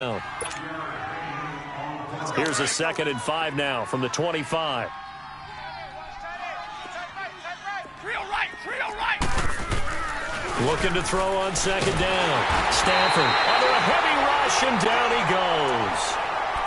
Here's a 2nd and 5 now from the 25. Looking to throw on 2nd down. Stafford under a heavy rush, and down he goes.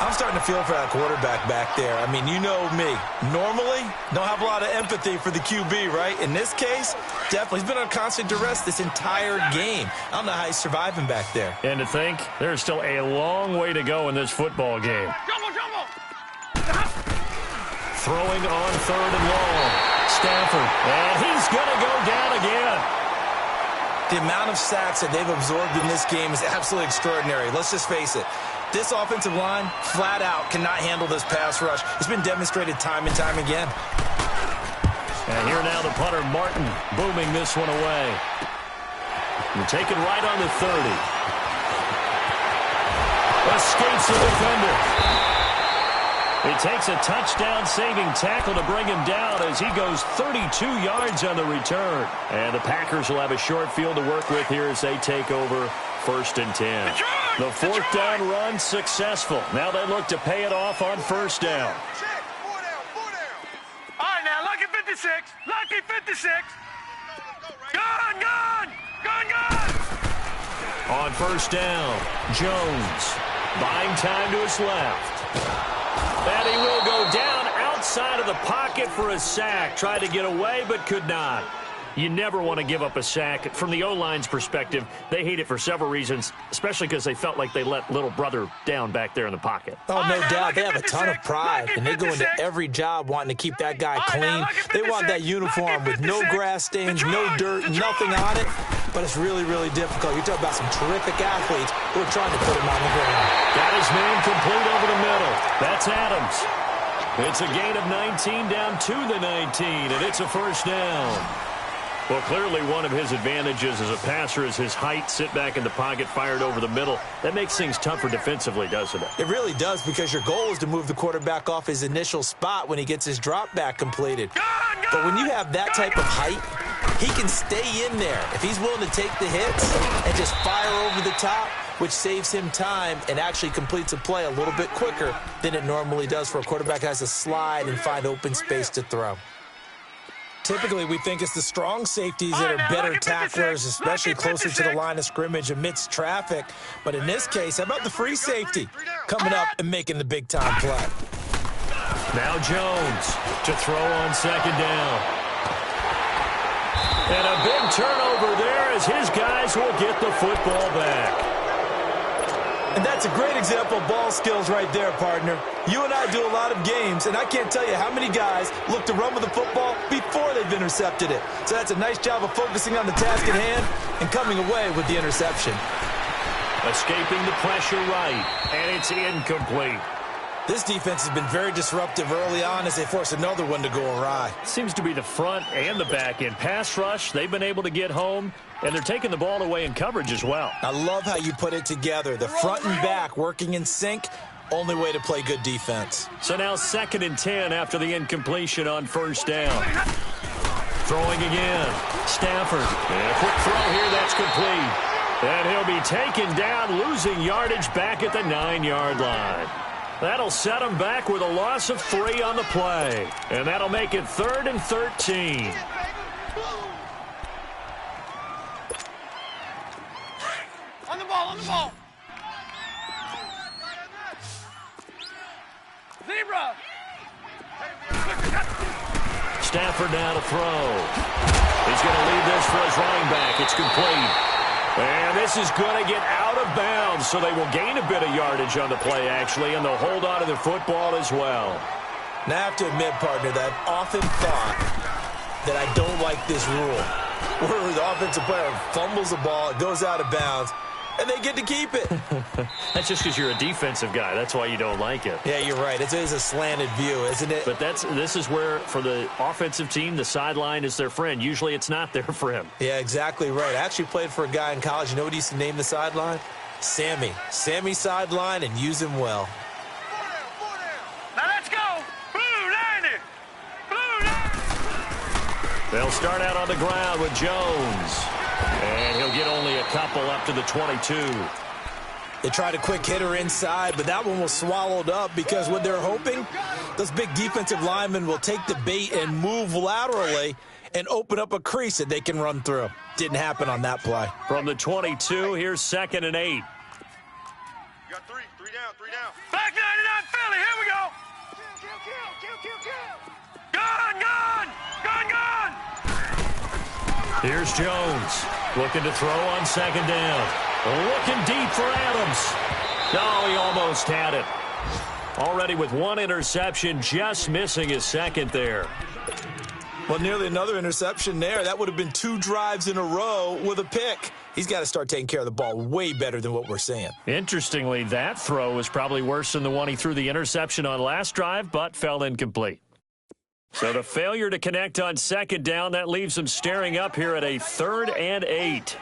I'm starting to feel for that quarterback back there. I mean, you know me. Normally, don't have a lot of empathy for the QB, right? In this case, definitely. He's been on constant duress this entire game. I don't know how he's surviving back there. And to think, there's still a long way to go in this football game. Throwing on 3rd and long. Stafford, and he's going to go down again. The amount of sacks that they've absorbed in this game is absolutely extraordinary. Let's just face it. This offensive line, flat out, cannot handle this pass rush. It's been demonstrated time and time again. And here now the punter, Martin, booming this one away. You take it right on the 30. Escapes the defender. It takes a touchdown-saving tackle to bring him down as he goes 32 yards on the return. And the Packers will have a short field to work with here as they take over 1st and 10. The 4th down run successful. Now they look to pay it off on 1st down. All right, now, lucky 56. Lucky 56. Gun, gun, gun, gun. On 1st down, Jones buying time to his left. And he will go down outside of the pocket for a sack. Tried to get away, but could not. You never want to give up a sack. From the O-line's perspective, they hate it for several reasons, especially because they felt like they let little brother down back there in the pocket. Oh, no doubt. They have a ton of pride, and they go into every job wanting to keep that guy clean. They want that uniform with no grass stains, no dirt, nothing on it. But it's really, really difficult. You're talking about some terrific athletes who are trying to put him on the ground. Got his man complete over the middle. That's Adams. It's a gain of 19 down to the 19, and it's a 1st down. Well, clearly one of his advantages as a passer is his height, sit back in the pocket, fired over the middle. That makes things tougher defensively, doesn't it? It really does, because your goal is to move the quarterback off his initial spot when he gets his drop back completed. But when you have that type of height, he can stay in there if he's willing to take the hits and just fire over the top, which saves him time and actually completes a play a little bit quicker than it normally does for a quarterback who has to slide and find open space to throw. Typically, we think it's the strong safeties that are better tacklers, especially closer to the line of scrimmage amidst traffic. But in this case, how about the free safety coming up and making the big-time play? Now Jones to throw on 2nd down. And a big turnover there as his guys will get the football back. And that's a great example of ball skills right there, partner. You and I do a lot of games, and I can't tell you how many guys look to run with the football before they've intercepted it. So that's a nice job of focusing on the task at hand and coming away with the interception. Escaping the pressure right, and it's incomplete. This defense has been very disruptive early on as they force another one to go awry. Seems to be the front and the back end. Pass rush, they've been able to get home, and they're taking the ball away in coverage as well. I love how you put it together. The front and back working in sync, only way to play good defense. So now 2nd and 10 after the incompletion on 1st down. Throwing again. Stafford. And a quick throw here, that's complete. And he'll be taken down, losing yardage back at the 9-yard line. That'll set him back with a loss of 3 on the play. And that'll make it 3rd and 13. On the ball, on the ball. Zebra. Stafford now to throw. He's going to lead this for his running back. It's complete. And this is going to get out of bounds, so they will gain a bit of yardage on the play, actually, and they'll hold on to the football as well. Now, I have to admit, partner, that I've often thought that I don't like this rule, where the offensive player fumbles the ball, it goes out of bounds, and they get to keep it. That's just because you're a defensive guy. That's why you don't like it. Yeah, you're right. It is a slanted view, isn't it? But this is where, for the offensive team, the sideline is their friend. Usually it's not their friend. Yeah, exactly right. I actually played for a guy in college. You know what he used to name the sideline? Sammy. Sammy sideline, and use him well. Now let's go. Blue 90. Blue 90. They'll start out on the ground with Jones. And he'll get only a couple up to the 22. They tried a quick hitter inside, but that one was swallowed up because what they're hoping, those big defensive linemen will take the bait and move laterally and open up a crease that they can run through. Didn't happen on that play. From the 22, here's 2nd and 8. You got three down. Back 99 Philly, here we go. Gun. Here's Jones, looking to throw on 2nd down. Looking deep for Adams. No, he almost had it. Already with 1 interception, just missing his 2nd there. Well, nearly another interception there. That would have been 2 drives in a row with a pick. He's got to start taking care of the ball way better than what we're seeing. Interestingly, that throw was probably worse than the one he threw the interception on last drive, but fell incomplete. So the failure to connect on 2nd down, that leaves him staring up here at a 3rd and 8.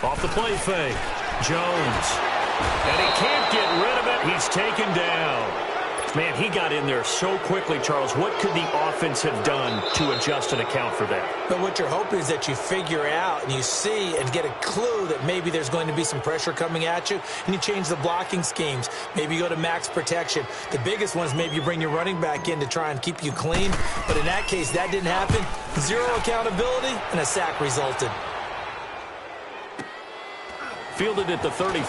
Off the play fake, Jones. And he can't get rid of it. He's taken down. Man, he got in there so quickly, Charles. What could the offense have done to adjust and account for that? But what you're hoping is that you figure out and you see and get a clue that maybe there's going to be some pressure coming at you, and you change the blocking schemes. Maybe you go to max protection. The biggest one is maybe you bring your running back in to try and keep you clean. But in that case, that didn't happen. 0 accountability, and a sack resulted. Fielded at the 33.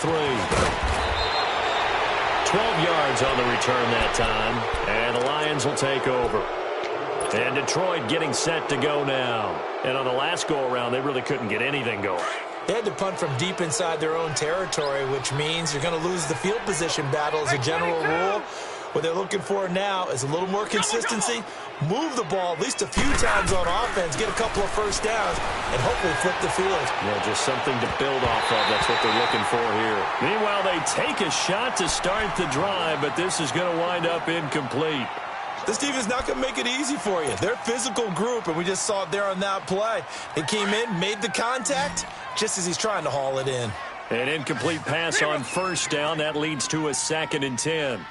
12 yards on the return that time, and the Lions will take over. And Detroit getting set to go now. And on the last go-around, they really couldn't get anything going. They had to punt from deep inside their own territory, which means you're going to lose the field position battle as a general rule. What they're looking for now is a little more consistency, move the ball at least a few times on offense, get a couple of first downs, and hopefully flip the field. Yeah, just something to build off of. That's what they're looking for here. Meanwhile, they take a shot to start the drive, but this is going to wind up incomplete. This team is not going to make it easy for you. They're a physical group, and we just saw it there on that play. They came in, made the contact, just as he's trying to haul it in. An incomplete pass on 1st down. That leads to a 2nd and 10.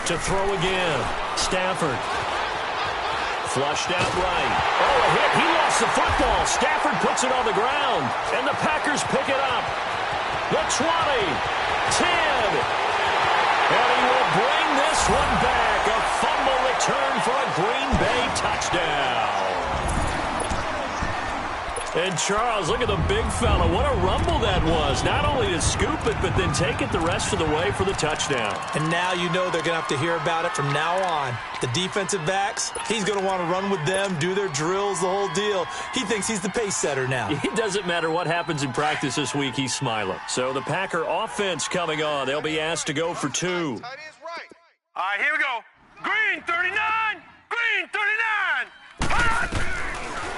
To throw again. Stafford. Flushed out right. Oh, a hit. He lost the football. Stafford puts it on the ground. And the Packers pick it up. The 20. 10. And he will bring this one back. A fumble return for a Green Bay touchdown. And Charles, look at the big fella. What a rumble that was. Not only to scoop it, but then take it the rest of the way for the touchdown. And now you know they're going to have to hear about it from now on. The defensive backs, he's going to want to run with them, do their drills, the whole deal. He thinks he's the pace setter now. It doesn't matter what happens in practice this week, he's smiling. So the Packer offense coming on. They'll be asked to go for 2. All right, here we go. Green 39. Green 39.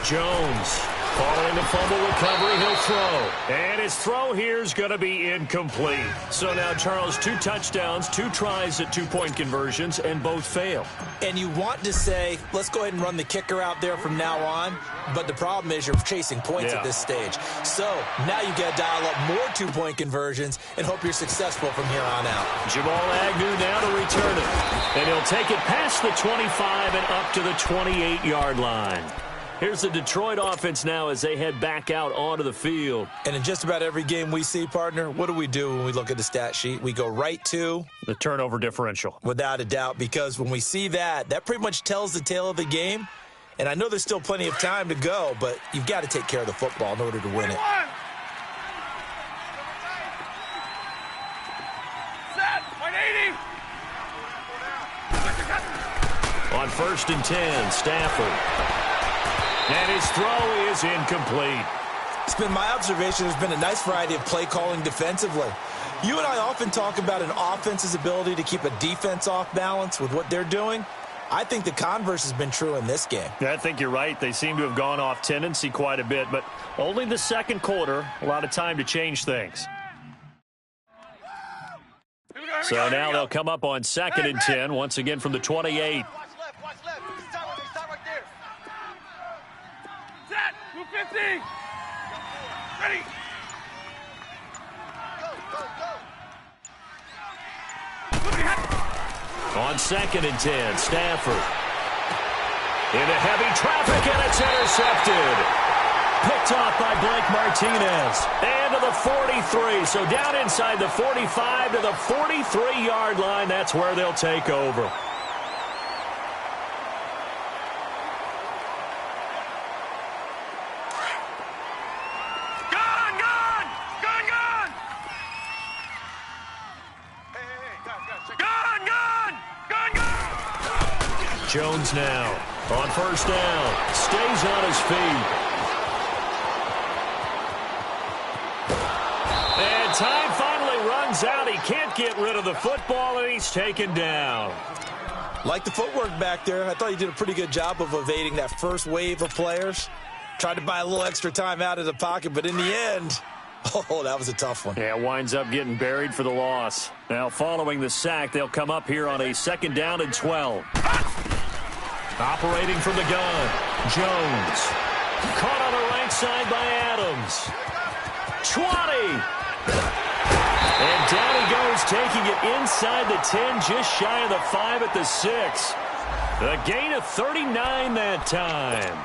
Jones. Following the fumble recovery, he'll throw. And his throw here is going to be incomplete. So now, Charles, 2 touchdowns, 2 tries at 2-point conversions, and both fail. And you want to say, let's go ahead and run the kicker out there from now on. But the problem is you're chasing points at this stage. So now you got to dial up more 2-point conversions and hope you're successful from here on out. Jamal Agnew now to return it. And he'll take it past the 25 and up to the 28-yard line. Here's the Detroit offense now as they head back out onto the field. And in just about every game we see, partner, what do we do when we look at the stat sheet? We go right to the turnover differential. Without a doubt, because when we see that, that pretty much tells the tale of the game. And I know there's still plenty of time to go, but you've got to take care of the football in order to win it. Set, 180. On 1st and 10, Stafford. And his throw is incomplete. It's been my observation there's been a nice variety of play calling defensively. You and I often talk about an offense's ability to keep a defense off balance with what they're doing. I think the converse has been true in this game. I think you're right. They seem to have gone off tendency quite a bit, but only the 2nd quarter, a lot of time to change things. So now they'll come up on 2nd and 10, once again from the 28. Watch left. Stop right there. Set, 250. Ready. On 2nd and 10, Stafford. Into heavy traffic, and it's intercepted. Picked off by Blake Martinez. And to the 43. So down inside the 45 to the 43-yard line. That's where they'll take over. Jones now on first down. Stays on his feet. And time finally runs out. He can't get rid of the football, and he's taken down. Like the footwork back there. I thought he did a pretty good job of evading that first wave of players. Tried to buy a little extra time out of the pocket, but in the end, oh, that was a tough one. Yeah, winds up getting buried for the loss. Now, following the sack, they'll come up here on a 2nd down and 12. Operating from the gun, Jones. Caught on the right side by Adams. 20. And down he goes, taking it inside the 10, just shy of the 5 at the 6. A gain of 39 that time.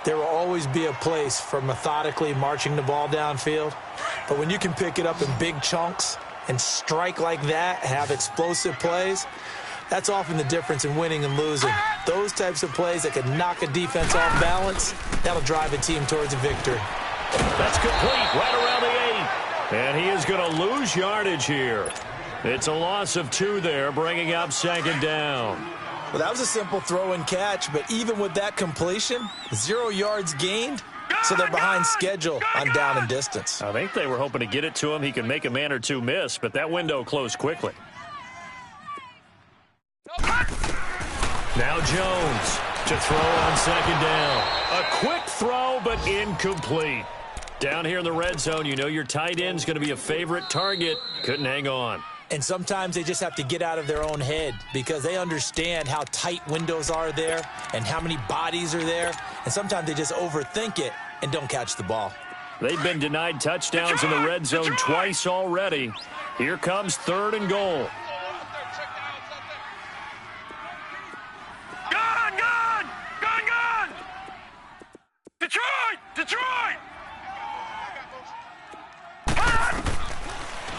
There will always be a place for methodically marching the ball downfield. But when you can pick it up in big chunks and strike like that, have explosive plays, that's often the difference in winning and losing. Those types of plays that can knock a defense off balance, that'll drive a team towards a victory. That's complete right around the 8. And he is going to lose yardage here. It's a loss of 2 there, bringing up 2nd down. Well, that was a simple throw and catch, but even with that completion, 0 yards gained, so they're behind schedule on down and distance. I think they were hoping to get it to him. He could make a man or two miss, but that window closed quickly. Now Jones to throw on 2nd down. A quick throw, but incomplete. Down here in the red zone, you know your tight end's going to be a favorite target. Couldn't hang on. And sometimes they just have to get out of their own head because they understand how tight windows are there and how many bodies are there. And sometimes they just overthink it and don't catch the ball. They've been denied touchdowns in the red zone twice already. Here comes 3rd and goal. Gun! Detroit!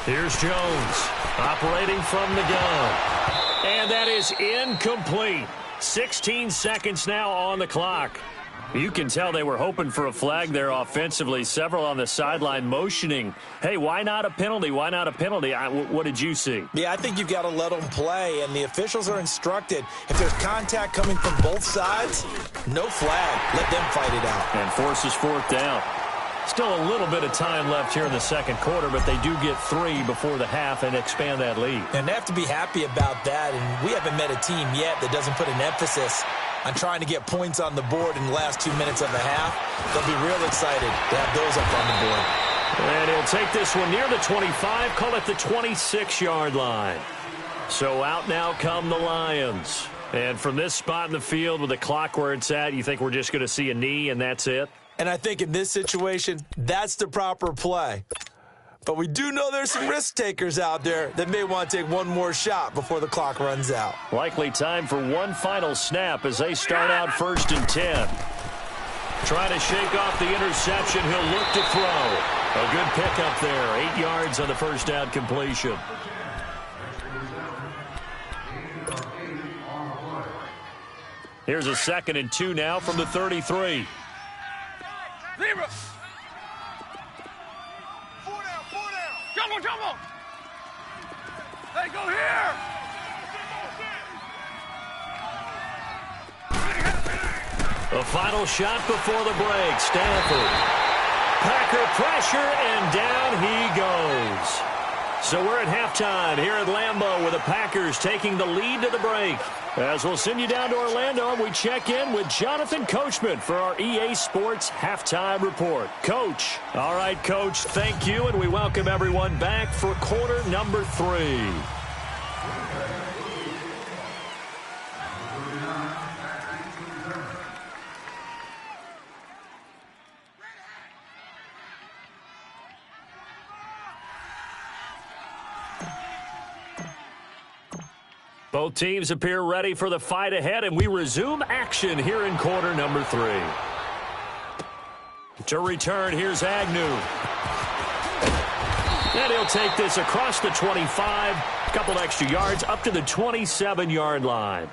Here's Jones operating from the gun. And that is incomplete. 16 seconds now on the clock. You can tell they were hoping for a flag there offensively. Several on the sideline motioning. Hey, why not a penalty? Why not a penalty? What did you see? Yeah, I think you've got to let them play, and the officials are instructed. If there's contact coming from both sides, no flag. Let them fight it out. And forces 4th down. Still a little bit of time left here in the 2nd quarter, but they do get 3 before the half and expand that lead. And they have to be happy about that, and we haven't met a team yet that doesn't put an emphasis on trying to get points on the board in the last 2 minutes of the half. They'll be real excited to have those up on the board. And he'll take this one near the 25, call it the 26-yard line. So out now come the Lions. And from this spot in the field with the clock where it's at, you think we're just going to see a knee and that's it? And I think in this situation, that's the proper play. But we do know there's some risk takers out there that may want to take one more shot before the clock runs out. Likely time for one final snap as they start out 1st and 10. Trying to shake off the interception. He'll look to throw. A good pickup there. 8 yards on the 1st down completion. Here's a 2nd and 2 now from the 33. Zebra! 4 down! Jumbo! Hey, go here! The final shot before the break. Stanford. Packer pressure, and down he goes. So we're at halftime here at Lambeau with the Packers taking the lead to the break. As we'll send you down to Orlando, we check in with Jonathan Coachman for our EA Sports Halftime Report. Coach. All right, Coach, thank you, and we welcome everyone back for quarter number 3. Both teams appear ready for the fight ahead, and we resume action here in quarter number 3. To return, here's Agnew. And he'll take this across the 25, a couple extra yards, up to the 27-yard line.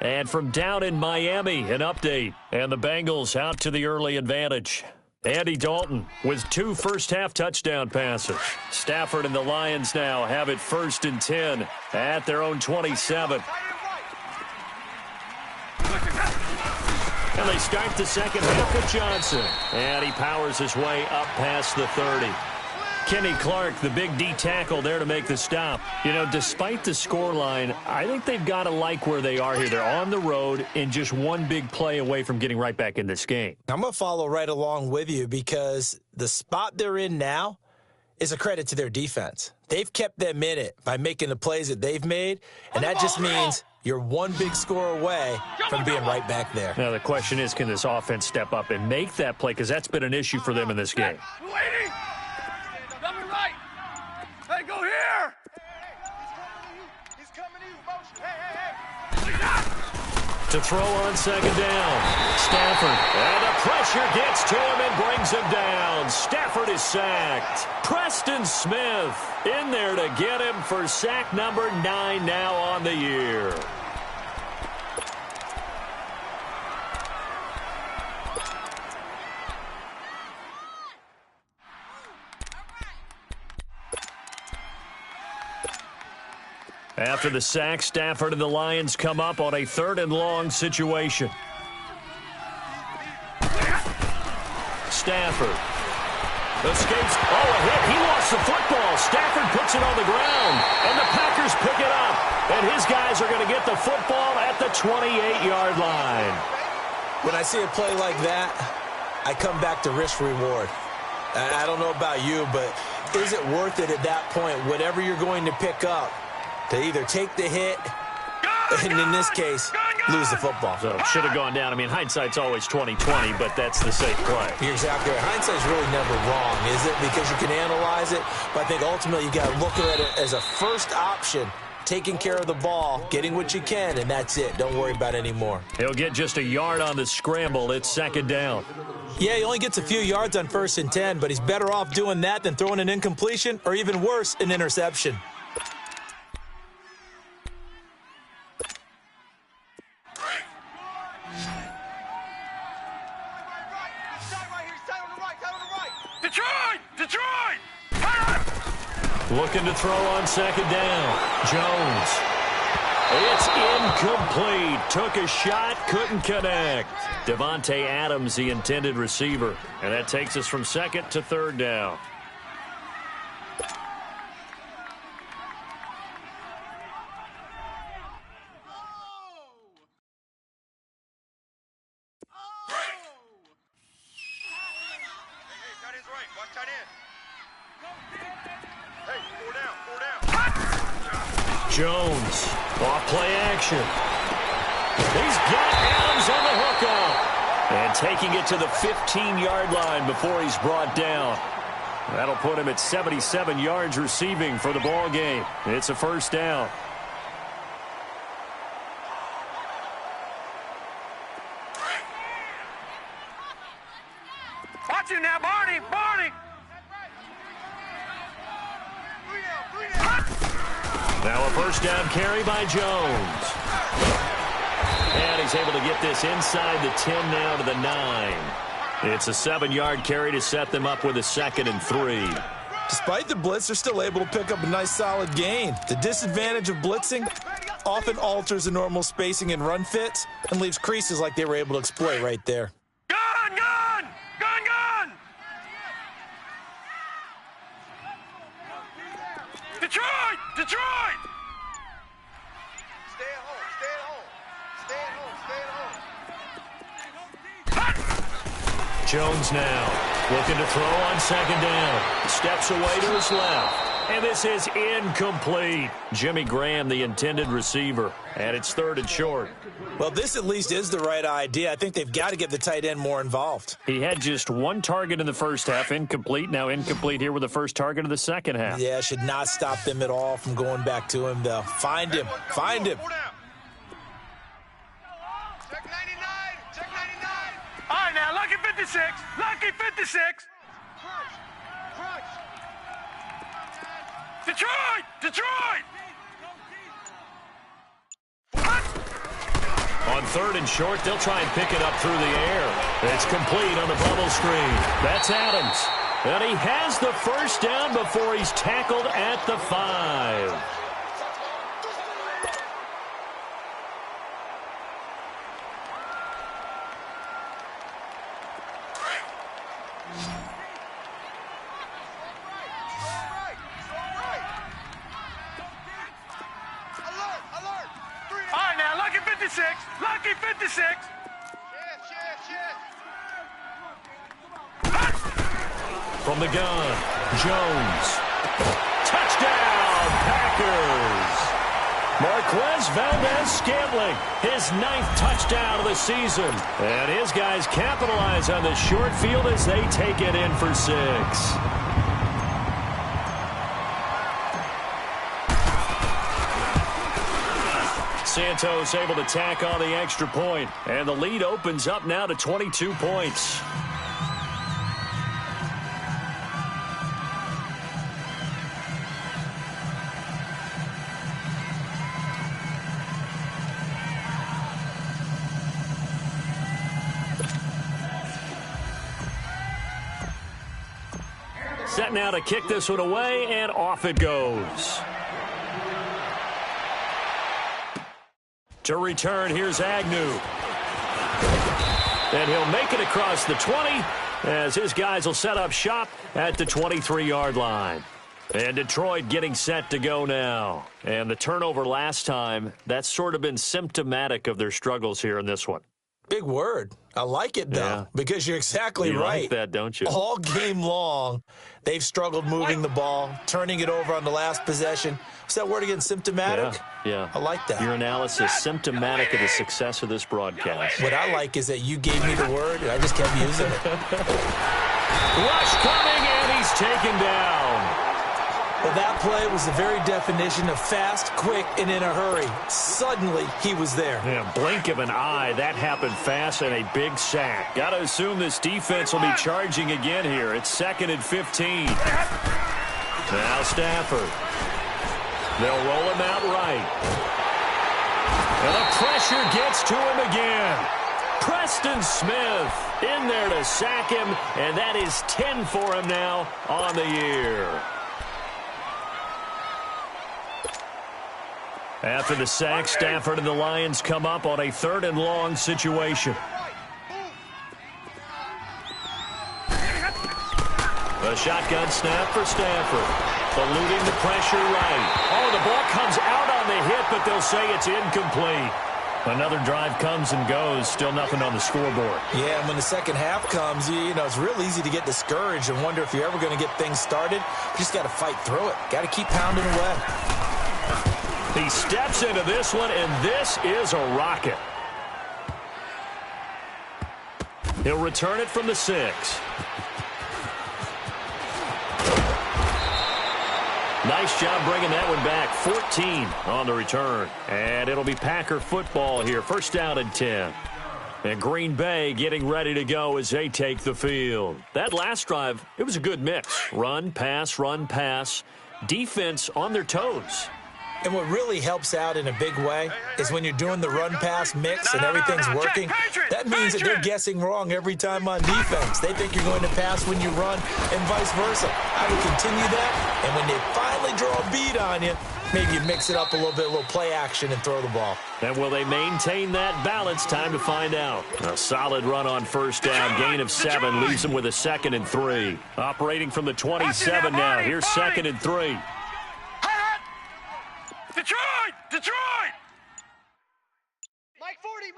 And from down in Miami, an update. And the Bengals out to the early advantage. Andy Dalton with 2 first-half touchdown passes. Stafford and the Lions now have it 1st and 10 at their own 27. And they start the second half with Johnson. And he powers his way up past the 30. Kenny Clark, the big D tackle there to make the stop. You know, despite the scoreline, I think they've got to like where they are here. They're on the road and just one big play away from getting right back in this game. I'm going to follow right along with you because the spot they're in now is a credit to their defense. They've kept them in it by making the plays that they've made, and that just means you're one big score away from being right back there. Now, the question is, can this offense step up and make that play? Because that's been an issue for them in this game. Waiting! Right. Hey, go here! He's coming to you, motion. Hey. To throw on second down. Stafford. And the pressure gets to him and brings him down. Stafford is sacked. Preston Smith in there to get him for sack number 9 now on the year. After the sack, Stafford and the Lions come up on a 3rd and long situation. Stafford escapes. Oh, a hit. He lost the football. Stafford puts it on the ground, and the Packers pick it up. And his guys are going to get the football at the 28-yard line. When I see a play like that, I come back to risk-reward. I don't know about you, but is it worth it at that point, whatever you're going to pick up, to either take the hit, and in this case, lose the football? So should have gone down. I mean, hindsight's always 20/20, but that's the safe play. You're exactly right. Hindsight's really never wrong, is it? Because you can analyze it, but I think ultimately you got to look at it as a first option, taking care of the ball, getting what you can, and that's it. Don't worry about it anymore. He'll get just a yard on the scramble. It's 2nd down. Yeah, he only gets a few yards on 1st and 10, but he's better off doing that than throwing an incompletion, or even worse, an interception. Detroit! Looking to throw on 2nd down. Jones. It's incomplete. Took a shot, couldn't connect. Devontae Adams, the intended receiver. And that takes us from 2nd to 3rd down. Jones, off play action. He's got Adams on the hookup. And taking it to the 15-yard line before he's brought down. That'll put him at 77 yards receiving for the ball game. It's a 1st down. Watch him now, Barney! Barney! Now a 1st down carry by Jones. And he's able to get this inside the 10 now to the 9. It's a 7-yard carry to set them up with a 2nd and 3. Despite the blitz, they're still able to pick up a nice solid gain. The disadvantage of blitzing often alters the normal spacing and run fits and leaves creases like they were able to exploit right there. Gun! Gun! Gun! Gun! Detroit! Detroit! Stay at home. Stay at home. Stay at home. Stay at home. Jones now looking to throw on 2nd down. Steps away to his left. And this is incomplete. Jimmy Graham, the intended receiver. And it's 3rd and short. Well, this at least is the right idea. I think they've got to get the tight end more involved. He had just 1 target in the 1st half. Incomplete. Now incomplete here with the 1st target of the 2nd half. Yeah, should not stop them at all from going back to him, though. Find him. Find him. Check 99. Check 99. All right, now, lucky 50. 56. Lucky 56. Detroit! Detroit! On 3rd and short, they'll try and pick it up through the air. It's complete on the bubble screen. That's Adams. And he has the first down before he's tackled at the 5. All right, now, Lucky 56. Lucky 56. From the gun, Jones. Touchdown, Packers! Marquez Valdez-Scantling, his 9th touchdown of the season. And his guys capitalize on the short field as they take it in for 6. Santos able to tack on the extra point, and the lead opens up now to 22 points. Set now to kick this one away, and off it goes. To return, here's Agnew. And he'll make it across the 20 as his guys will set up shop at the 23-yard line. And Detroit getting set to go now. And the turnover last time, that's sort of been symptomatic of their struggles here in this one. Big word. I like it, though, because you're exactly you right. Like that, don't you? All game long, they've struggled moving the ball, turning it over on the last possession. What's that word again, symptomatic? Yeah. I like that. Your analysis, symptomatic of the success of this broadcast. What I like is that you gave me the word, and I just kept using it. Rush coming, and he's taken down. Well, that play was the very definition of fast, quick, and in a hurry. Suddenly, he was there. Yeah, blink of an eye. That happened fast and a big sack. Got to assume this defense will be charging again here. It's 2nd and 15. Now Stafford. They'll roll him out right. And the pressure gets to him again. Preston Smith in there to sack him, and that is 10 for him now on the year. After the sack, Stafford and the Lions come up on a 3rd and long situation. A shotgun snap for Stafford. Eluding the pressure right. Oh, the ball comes out on the hit, but they'll say it's incomplete. Another drive comes and goes. Still nothing on the scoreboard. Yeah, and when the second half comes, you know, it's real easy to get discouraged and wonder if you're ever going to get things started. You just got to fight through it. Got to keep pounding away. He steps into this one, and this is a rocket. He'll return it from the 6. Nice job bringing that one back. 14 on the return. And it'll be Packer football here. 1st down and 10. And Green Bay getting ready to go as they take the field. That last drive, it was a good mix. Run, pass, defense on their toes. And what really helps out in a big way is when you're doing the run-pass mix and everything's working, that means that they're guessing wrong every time on defense. They think you're going to pass when you run and vice versa. I would continue that, and when they finally draw a bead on you, maybe you mix it up a little bit, a little play action and throw the ball. And will they maintain that balance? Time to find out. A solid run on 1st down. Gain of 7 leaves them with a 2nd and 3. Operating from the 27 now. Here's 2nd and 3. Detroit! Detroit! Mike 40.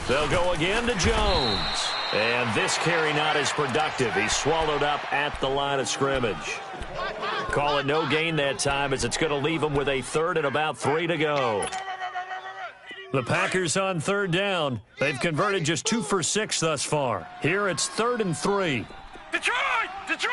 They'll go again to Jones. And this carry not as productive. He's swallowed up at the line of scrimmage. Call it no gain that time as it's going to leave him with a 3rd and about 3 to go. The Packers on 3rd down. They've converted just 2 for 6 thus far. Here it's 3rd and 3. Detroit! Detroit!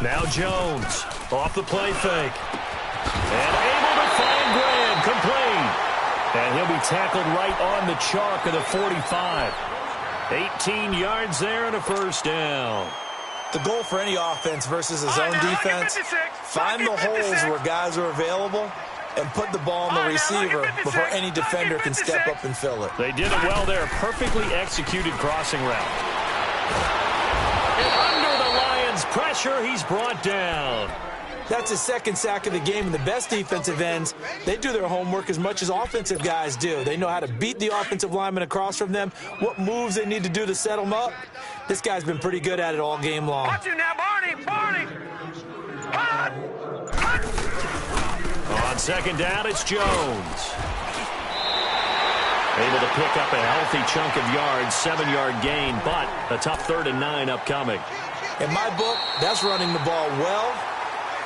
Now Jones off the play fake. And able to find Graham, complete. And he'll be tackled right on the chalk of the 45. 18 yards there and a first down. The goal for any offense versus a zone defense, find the holes where guys are available and put the ball on the receiver before any defender can step up and fill it. They did it well there. Perfectly executed crossing route. And under the Lions' pressure, he's brought down. That's his second sack of the game, and the best defensive ends, they do their homework as much as offensive guys do. They know how to beat the offensive lineman across from them, what moves they need to do to set them up. This guy's been pretty good at it all game long. Watch you now, Barney! Barney! On second down, it's Jones. Able to pick up a healthy chunk of yards, 7-yard gain, but a tough 3rd and 9 upcoming. In my book, that's running the ball well,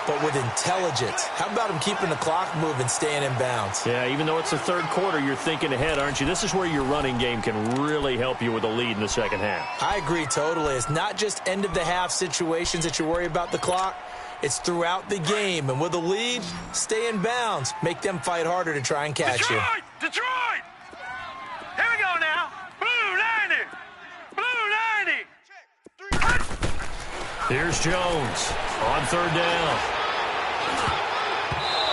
but with intelligence. How about him keeping the clock moving, staying in bounds? Yeah, even though it's the third quarter, you're thinking ahead, aren't you? This is where your running game can really help you with a lead in the second half. I agree totally. It's not just end-of-the-half situations that you worry about the clock. It's throughout the game. And with a lead, stay in bounds. Make them fight harder to try and catch you. Detroit! Here we go now. Blue 90! Blue 90! Here's Jones on 3rd down.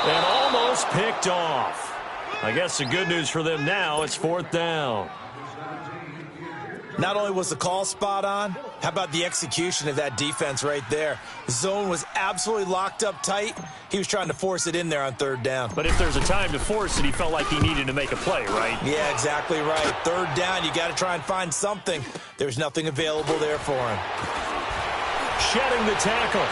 And almost picked off. I guess the good news for them now, it's 4th down. Not only was the call spot on, how about the execution of that defense right there? The zone was absolutely locked up tight. He was trying to force it in there on 3rd down. But if there's a time to force it, he felt like he needed to make a play, right? Yeah, exactly right. 3rd down, you got to try and find something. There's nothing available there for him. Shedding the tackle.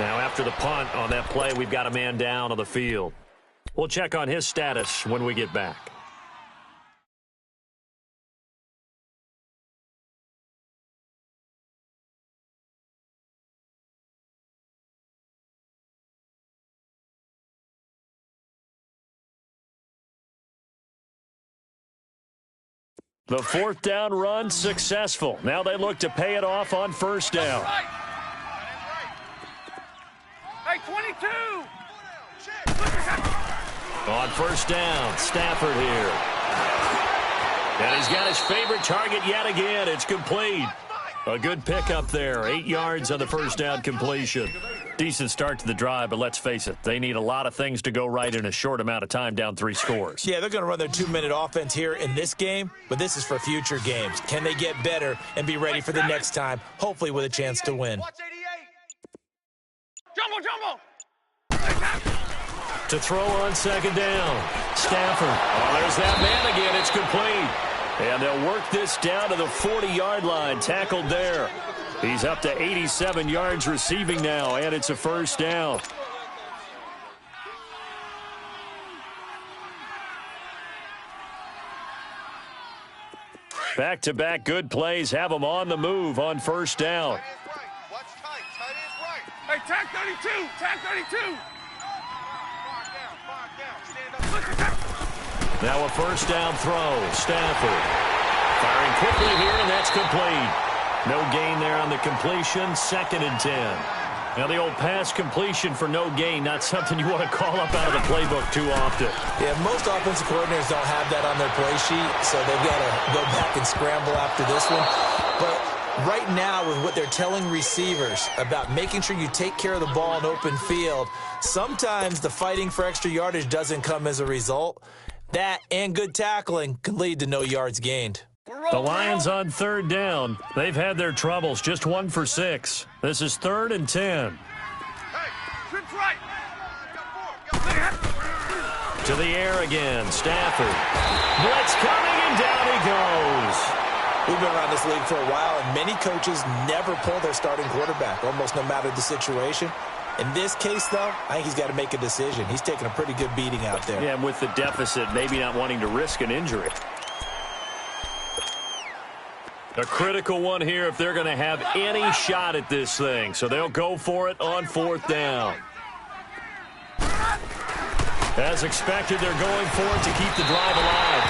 Now after the punt on that play, we've got a man down on the field. We'll check on his status when we get back. The 4th down run successful. Now they look to pay it off on 1st down. Hey, 22! On 1st down, Stafford here. And he's got his favorite target yet again. It's complete. A good pickup there. 8 yards on the 1st down completion. Decent start to the drive, but let's face it, they need a lot of things to go right in a short amount of time, down 3 scores. Yeah, they're going to run their 2-minute offense here in this game, but this is for future games. Can they get better and be ready for the next time, hopefully with a chance to win? Watch 88! Jumbo! To throw on 2nd down, Stafford. Oh, there's that man again. It's complete. And they'll work this down to the 40-yard line. Tackled there. He's up to 87 yards receiving now, and it's a 1st down. Back-to-back good plays have them on the move on 1st down. Hey, tag 32! Tag 32! Now a 1st down throw. Stafford firing quickly here, and that's complete. No gain there on the completion. 2nd and 10. Now the old pass completion for no gain, not something you want to call up out of the playbook too often. Yeah, most offensive coordinators don't have that on their play sheet, so they've got to go back and scramble after this one. But right now, with what they're telling receivers about making sure you take care of the ball in open field, sometimes the fighting for extra yardage doesn't come as a result. That and good tackling can lead to no yards gained. The Lions on 3rd down. They've had their troubles, just 1 for 6. This is 3rd and 10. To the air again, Stafford. Blitz coming, and down he goes. We've been around this league for a while, and many coaches never pull their starting quarterback, almost no matter the situation. In this case, though, I think he's got to make a decision. He's taking a pretty good beating out there. Yeah, and with the deficit, maybe not wanting to risk an injury. A critical one here if they're going to have any shot at this thing. So they'll go for it on 4th down. As expected, they're going for it to keep the drive alive.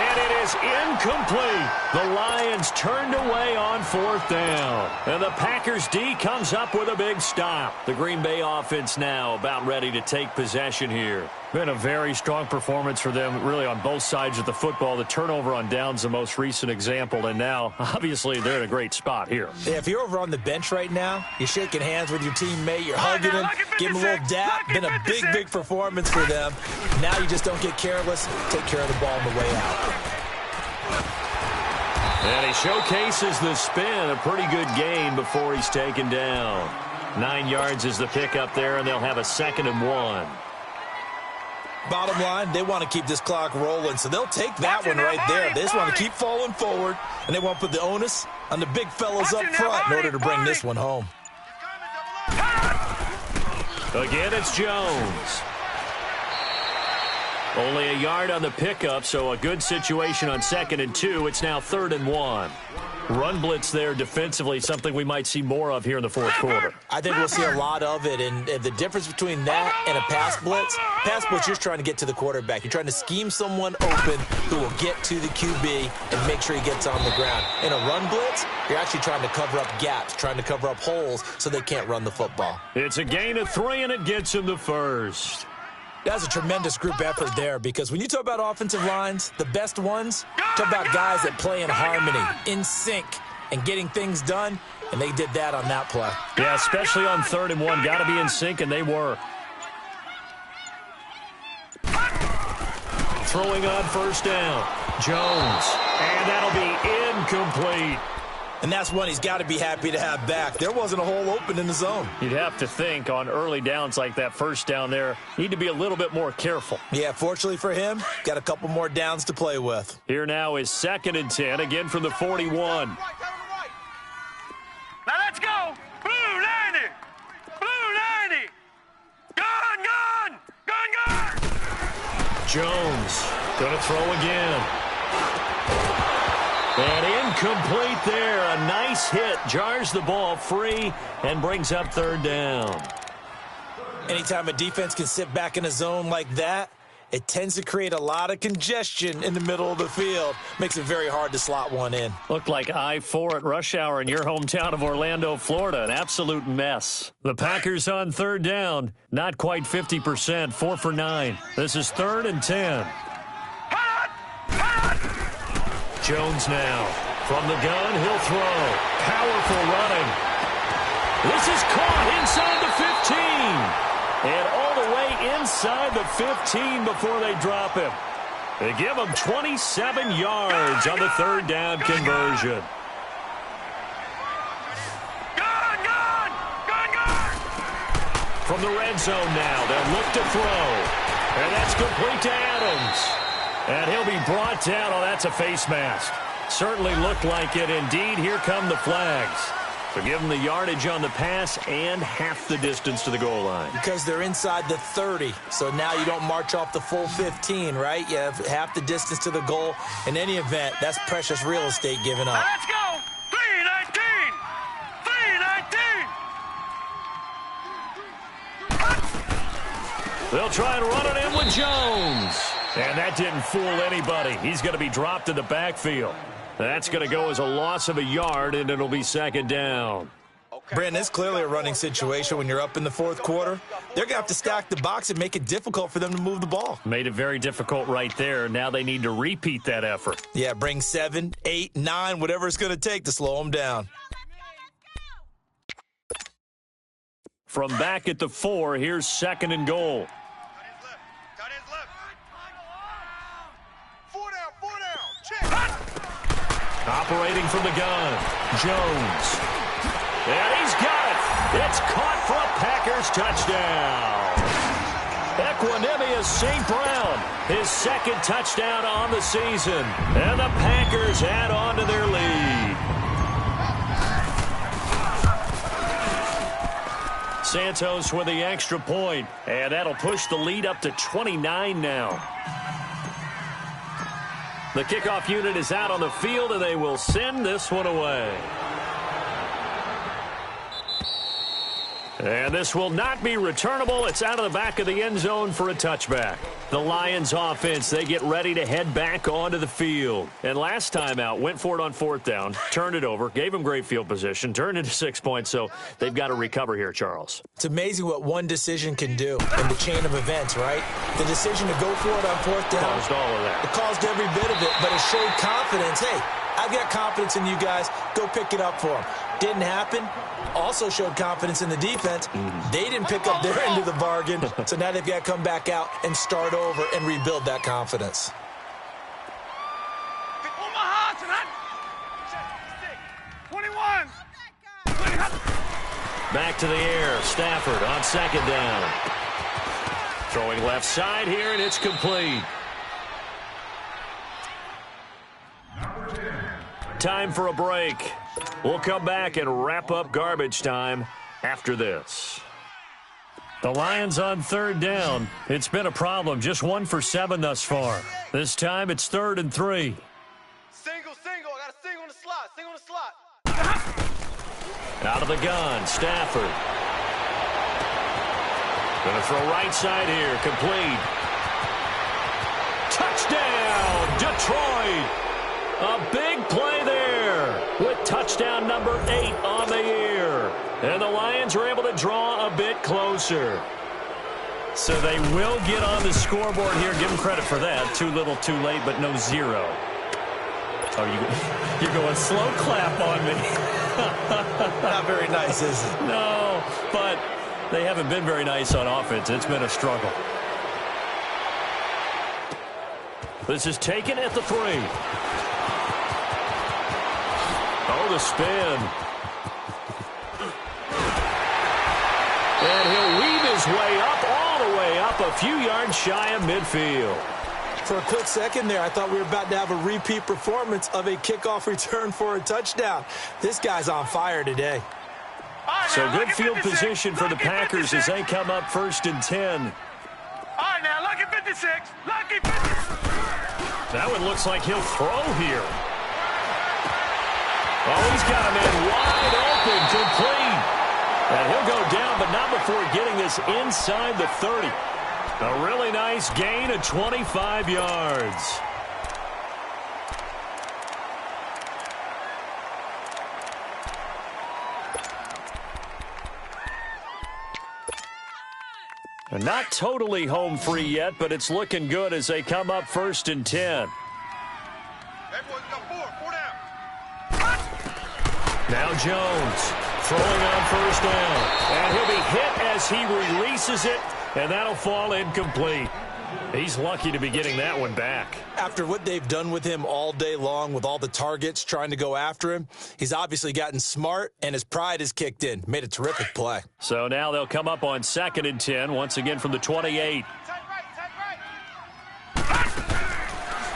And it is incomplete. The Lions turned away on 4th down. And the Packers D comes up with a big stop. The Green Bay offense now about ready to take possession here. Been a very strong performance for them, really, on both sides of the football. The turnover on downs, the most recent example, and now, obviously, they're in a great spot here. Yeah, if you're over on the bench right now, you're shaking hands with your teammate, you're hugging him, giving him a little dap. Been a big performance for them. Now you just don't get careless. Take care of the ball on the way out. And he showcases the spin, a pretty good gain before he's taken down. 9 yards is the pickup there, and they'll have a 2nd and 1. Bottom line, they want to keep this clock rolling, so they'll take that one right there. They just want to keep falling forward, and they want to put the onus on the big fellas up front in order to bring this one home. Again, it's Jones. Only a yard on the pickup, so a good situation on 2nd and 2. It's now 3rd and 1. Run blitz there defensively, something we might see more of here in the 4th quarter. I think we'll see a lot of it, and the difference between that and a pass blitz, you're just trying to get to the quarterback. You're trying to scheme someone open who will get to the QB and make sure he gets on the ground. In a run blitz, you're actually trying to cover up gaps, trying to cover up holes so they can't run the football. It's a gain of 3, and it gets him the first. That's a tremendous group effort there, because when you talk about offensive lines, the best ones, talk about guys that play in harmony, in sync, and getting things done, and they did that on that play. Yeah, especially on 3rd and 1. Got to be in sync, and they were. Throwing on 1st down. Jones. And that'll be incomplete. And that's one he's got to be happy to have back. There wasn't a hole open in the zone. You'd have to think on early downs like that 1st down there, need to be a little bit more careful. Yeah, fortunately for him, got a couple more downs to play with. Here now is 2nd and 10, again from the 41. Now let's go. Blue 90. Blue 90. Gun. Jones going to throw again. And incomplete there. A nice hit. Jars the ball free and brings up 3rd down. Anytime a defense can sit back in a zone like that, it tends to create a lot of congestion in the middle of the field. Makes it very hard to slot one in. Looked like I-4 at rush hour in your hometown of Orlando, Florida. An absolute mess. The Packers on 3rd down. Not quite 50%. 4 for 9. This is 3rd and 10. Jones now. From the gun, he'll throw. Powerful running. This is caught inside the 15. And all the way inside the 15 before they drop him. They give him 27 yards on the 3rd down conversion. From the red zone now, they'll look to throw. And that's complete to Adams. And he'll be brought down. Oh, that's a face mask. Certainly looked like it. Indeed, here come the flags. So give them the yardage on the pass and half the distance to the goal line. Because they're inside the 30, so now you don't march off the full 15, right? You have half the distance to the goal. In any event, that's precious real estate given up. Let's go. 319. 319. They'll try and run it in with Jones. And that didn't fool anybody. He's going to be dropped in the backfield. That's going to go as a loss of a yard, and it'll be 2nd down. Brandon, it's clearly a running situation when you're up in the 4th quarter. They're going to have to stack the box and make it difficult for them to move the ball. Made it very difficult right there. Now they need to repeat that effort. Yeah, bring 7, 8, 9, whatever it's going to take to slow them down. From back at the 4, here's 2nd and goal. Cut his lip. 4 down. Check. Operating from the gun, Jones. And he's got it. It's caught for a Packers touchdown. Equanimous St. Brown, his 2nd touchdown on the season. And the Packers add on to their lead. Santos with the extra point, and that'll push the lead up to 29 now. The kickoff unit is out on the field, and they will send this one away. And this will not be returnable. It's out of the back of the end zone for a touchback. The Lions offense, they get ready to head back onto the field. And last time out, went for it on 4th down, turned it over, gave them great field position, turned into 6 points, so they've got to recover here, Charles. It's amazing what one decision can do in the chain of events, right? The decision to go for it on 4th down. Caused all of that. It caused every bit of it, but it showed confidence. Hey, I've got confidence in you guys. Go pick it up for them. Didn't happen. Also showed confidence in the defense. They didn't pick up their end of the bargain, so now they've got to come back out and start over and rebuild that confidence. Omaha tonight. 21. Back to the air. Stafford on 2nd down. Throwing left side here, and it's complete. Time for a break. We'll come back and wrap up garbage time after this. The Lions on 3rd down. It's been a problem. Just 1 for 7 thus far. This time it's 3rd and 3. Single. I got a single on the slot. Out of the gun, Stafford. Going to throw right side here. Complete. Touchdown, Detroit. A big play there with touchdown number 8 on the year. And the Lions are able to draw a bit closer. So they will get on the scoreboard here. Give them credit for that. Too little, too late, but no 0. Oh, you're going slow clap on me. Not very nice, is it? No, but they haven't been very nice on offense. It's been a struggle. This is taken at the 3. Oh, the spin. And he'll weave his way up, all the way up, a few yards shy of midfield. For a quick second there, I thought we were about to have a repeat performance of a kickoff return for a touchdown. This guy's on fire today. So good field position for the Packers as they come up 1st and 10. All right, now, lucky 56. Lucky 56. That one looks like he'll throw here. Oh, he's got a man wide open, complete. And he'll go down, but not before getting this inside the 30. A really nice gain of 25 yards. Not totally home free yet, but it's looking good as they come up 1st and 10. Everyone's got 4 down. Now Jones throwing on 1st down. And he'll be hit as he releases it, and that'll fall incomplete. He's lucky to be getting that one back. After what they've done with him all day long with all the targets trying to go after him, he's obviously gotten smart, and his pride has kicked in. Made a terrific play. So now they'll come up on 2nd and 10, once again from the 28. Tight right.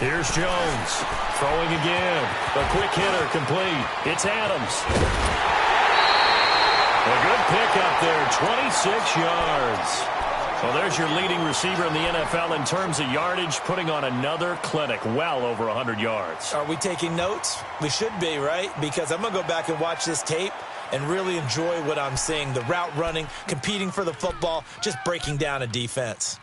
Here's Jones throwing again. A quick hitter, complete. It's Adams. A good pick up there, 26 yards. Well, there's your leading receiver in the NFL in terms of yardage, putting on another clinic, well over 100 yards. Are we taking notes? We should be, right? Because I'm going to go back and watch this tape and really enjoy what I'm seeing. The route running, competing for the football, just breaking down a defense.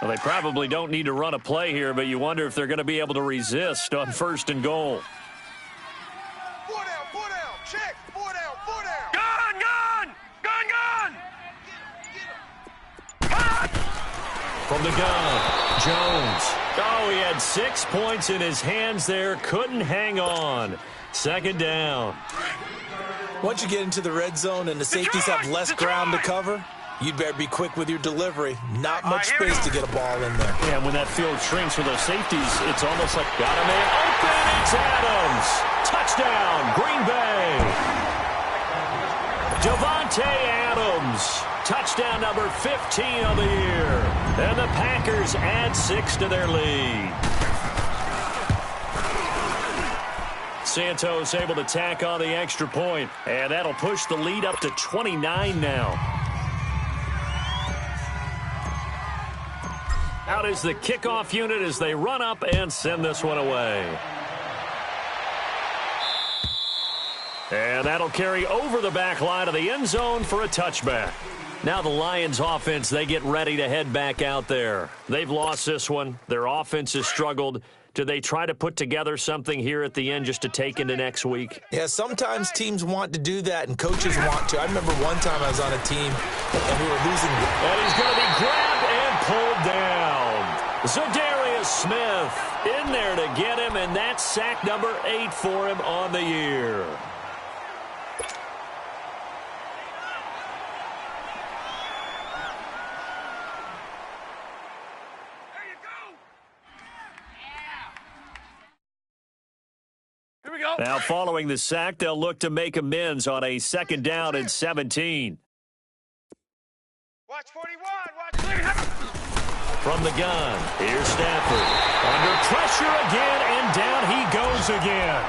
Well, they probably don't need to run a play here, but you wonder if they're going to be able to resist on 1st and goal. 4 down. Check. 4 down. Gun. From the gun, Jones. Oh, he had 6 points in his hands there. Couldn't hang on. 2nd down. Once you get into the red zone and the safeties have less ground to cover, you'd better be quick with your delivery. Not much space to get a ball in there. Yeah, when that field shrinks for those safeties, it's almost like got a man open. It's Adams. Touchdown, Green Bay. Devontae Adams. Touchdown number 15 of the year. And the Packers add 6 to their lead. Santos able to tack on the extra point, and that'll push the lead up to 29 now. Out is the kickoff unit as they run up and send this one away. And that'll carry over the back line of the end zone for a touchback. Now the Lions offense, they get ready to head back out there. They've lost this one. Their offense has struggled. Do they try to put together something here at the end just to take into next week? Yeah, sometimes teams want to do that, and coaches want to. I remember one time I was on a team, and we were losing. And he's going to be grabbed and pulled down. Zadarius Smith in there to get him, and that's sack number 8 for him on the year. Now, following the sack, they'll look to make amends on a 2nd down and 17. Watch 41. Watch. From the gun, here's Stafford. Under pressure again, and down he goes again.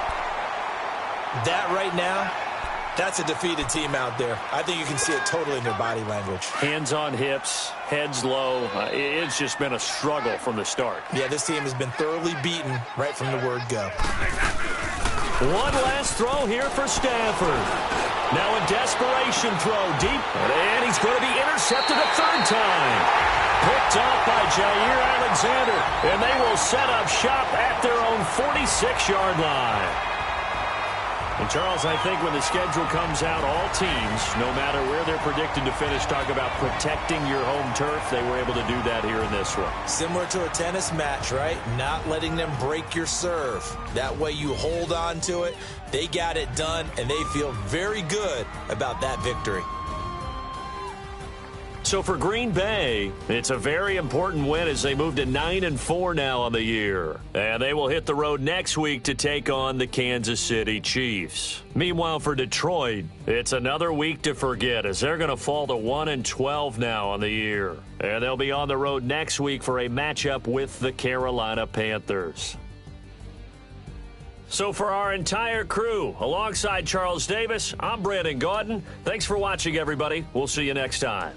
That right now, that's a defeated team out there. I think you can see it totally in their body language. Hands on hips, heads low. It's just been a struggle from the start. Yeah, this team has been thoroughly beaten right from the word go. One last throw here for Stafford. Now a desperation throw deep, and he's going to be intercepted a 3rd time. Picked off by Jair Alexander, and they will set up shop at their own 46-yard line. And, Charles, I think when the schedule comes out, all teams, no matter where they're predicted to finish, talk about protecting your home turf. They were able to do that here in this one. Similar to a tennis match, right? Not letting them break your serve. That way you hold on to it. They got it done, and they feel very good about that victory. So for Green Bay, it's a very important win as they move to 9-4 now on the year. And they will hit the road next week to take on the Kansas City Chiefs. Meanwhile, for Detroit, it's another week to forget as they're going to fall to 1-12 now on the year. And they'll be on the road next week for a matchup with the Carolina Panthers. So for our entire crew, alongside Charles Davis, I'm Brandon Gaudin. Thanks for watching, everybody. We'll see you next time.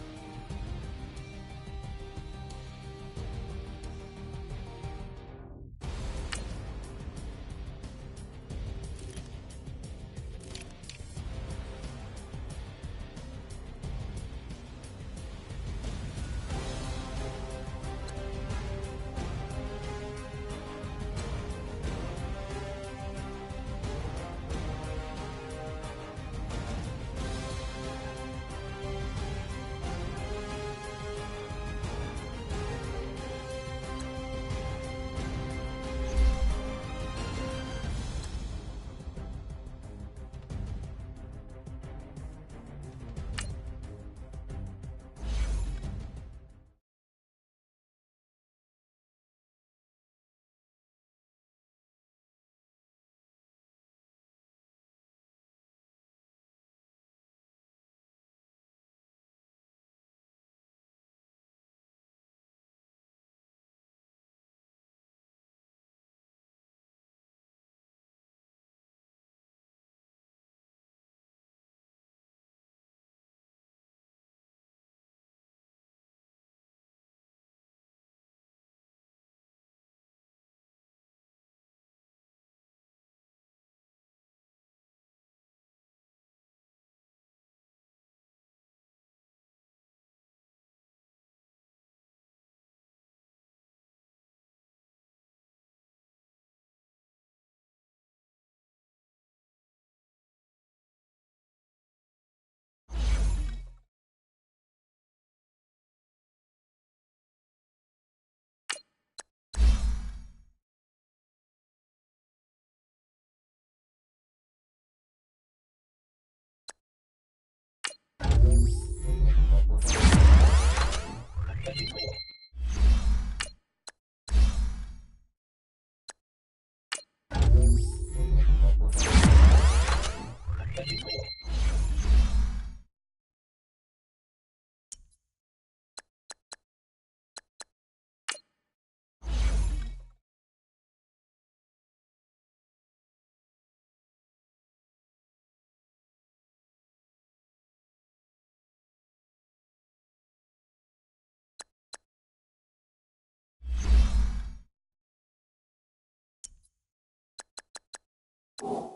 You